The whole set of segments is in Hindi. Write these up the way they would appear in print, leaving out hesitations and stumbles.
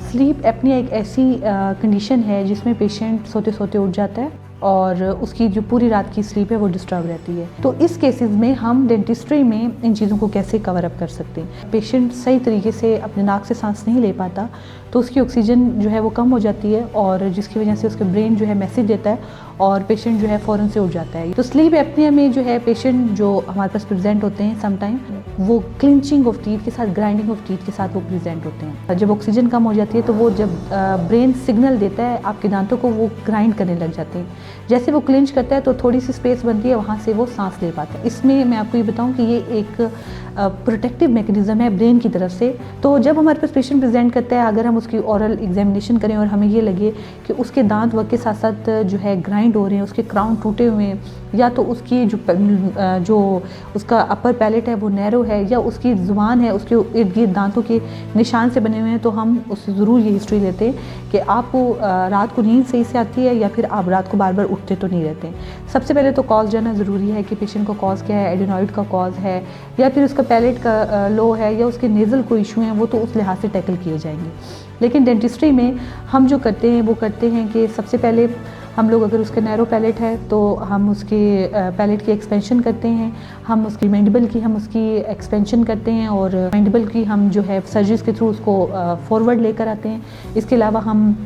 स्लीप एपनिया एक ऐसी कंडीशन है जिसमें पेशेंट सोते सोते उठ जाता है और उसकी जो पूरी रात की स्लीप है वो डिस्टर्ब रहती है। तो इस केसेस में हम डेंटिस्ट्री में इन चीज़ों को कैसे कवर अप कर सकते हैं। पेशेंट सही तरीके से अपने नाक से सांस नहीं ले पाता तो उसकी ऑक्सीजन जो है वो कम हो जाती है और जिसकी वजह से उसके ब्रेन जो है मैसेज देता है और पेशेंट जो है फ़ौरन से उठ जाता है। तो स्लीप एपनिया में जो है पेशेंट जो हमारे पास प्रेजेंट होते हैं समटाइम वो क्लिंचिंग ऑफ टीथ के साथ, ग्राइंडिंग ऑफ टीथ के साथ वो प्रेजेंट होते हैं। जब ऑक्सीजन कम हो जाती है तो वो जब ब्रेन सिग्नल देता है आपके दांतों को, वो ग्राइंड करने लग जाते हैं। जैसे वो क्लिंच करता है तो थोड़ी सी स्पेस बनती है, वहाँ से वो सांस ले पाता है। इसमें मैं आपको ये बताऊँ कि ये एक प्रोटेक्टिव मैकेनिज्म है ब्रेन की तरफ से। तो जब हमारे पास पेशेंट प्रेजेंट करता है, अगर हम उसकी ओरल एग्जामिनेशन करें और हमें ये लगे कि उसके दांत वक्त के साथ साथ जो है ग्राइंड हो रहे हैं, उसके क्राउन टूटे हुए हैं, या तो उसकी जो उसका अपर पैलेट है वो नैरो है, या उसकी ज़ुबान है उसके इर्द गिर्द दांतों के निशान से बने हुए हैं, तो हम उससे ज़रूर ये हिस्ट्री लेते हैं कि आपको रात को नींद सही से आती है या फिर आप रात को बार बार उठते तो नहीं रहते। सबसे पहले तो कॉज जानना ज़रूरी है कि पेशेंट को कॉज क्या है, एडेनॉइड का कॉज है या फिर उसका पैलेट का लो है या उसके नेज़ल कोई इशू हैं, वो तो उस लिहाज से टैकल किए जाएंगे। लेकिन डेंटिस्ट्री में हम जो करते हैं वो करते हैं कि सबसे पहले हम लोग, अगर उसके नैरो पैलेट है तो हम उसके पैलेट की एक्सपेंशन करते हैं, हम उसकी मैंडिबल की एक्सपेंशन करते हैं और मैंडिबल की हम जो है सर्जरीज के थ्रू उसको फॉरवर्ड लेकर आते हैं। इसके अलावा हम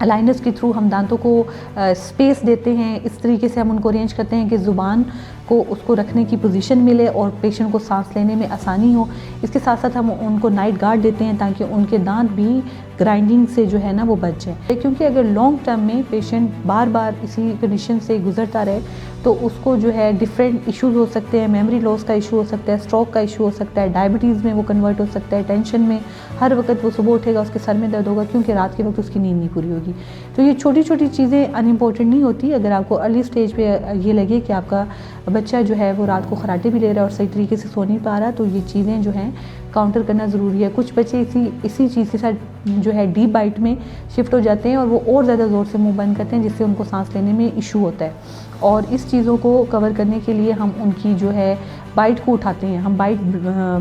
अलाइनर्स के थ्रू हम दांतों को स्पेस देते हैं। इस तरीके से हम उनको अरेंज करते हैं कि ज़ुबान को उसको रखने की पोजीशन मिले और पेशेंट को सांस लेने में आसानी हो। इसके साथ साथ हम उनको नाइट गार्ड देते हैं ताकि उनके दांत भी ग्राइंडिंग से जो है ना वो बच जाए। क्योंकि अगर लॉन्ग टर्म में पेशेंट बार बार इसी कंडीशन से गुजरता रहे तो उसको जो है डिफरेंट इश्यूज हो सकते हैं। मेमोरी लॉस का इशू हो सकता है, स्ट्रोक का इशू हो सकता है, डायबिटीज़ में वो कन्वर्ट हो सकता है, टेंशन में हर वक्त वो सुबह उठेगा उसके सर में दर्द होगा क्योंकि रात के वक्त उसकी नींद नहीं पूरी होगी। तो ये छोटी छोटी चीज़ें अनइम्पोर्टेंट नहीं होती। अगर आपको अर्ली स्टेज पे ये लगे कि आपका बच्चा जो है वो रात को खराटे भी ले रहा है और सही तरीके से सो नहीं पा रहा, तो ये चीज़ें जो हैं काउंटर करना ज़रूरी है। कुछ बच्चे इसी चीज़ के साथ जो है डीप बाइट में शिफ्ट हो जाते हैं और वो और ज़्यादा ज़ोर से मुंह बंद करते हैं जिससे उनको सांस लेने में इशू होता है। और इस चीज़ों को कवर करने के लिए हम उनकी जो है बाइट को उठाते हैं, हम बाइट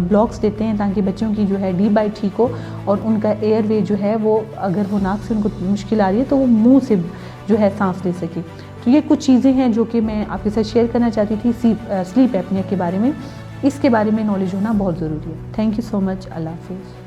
ब्लॉक्स देते हैं ताकि बच्चों की जो है डीप बाइट ठीक हो और उनका एयर वे जो है वो, अगर वो नाक से उनको मुश्किल आ रही है तो वो मुँह से जो है सांस ले सके। तो ये कुछ चीज़ें हैं जो कि मैं आपके साथ शेयर करना चाहती थी स्लीप एपनिया के बारे में। इसके बारे में नॉलेज होना बहुत ज़रूरी है। Thank you so much. अल्लाह हाफिज़।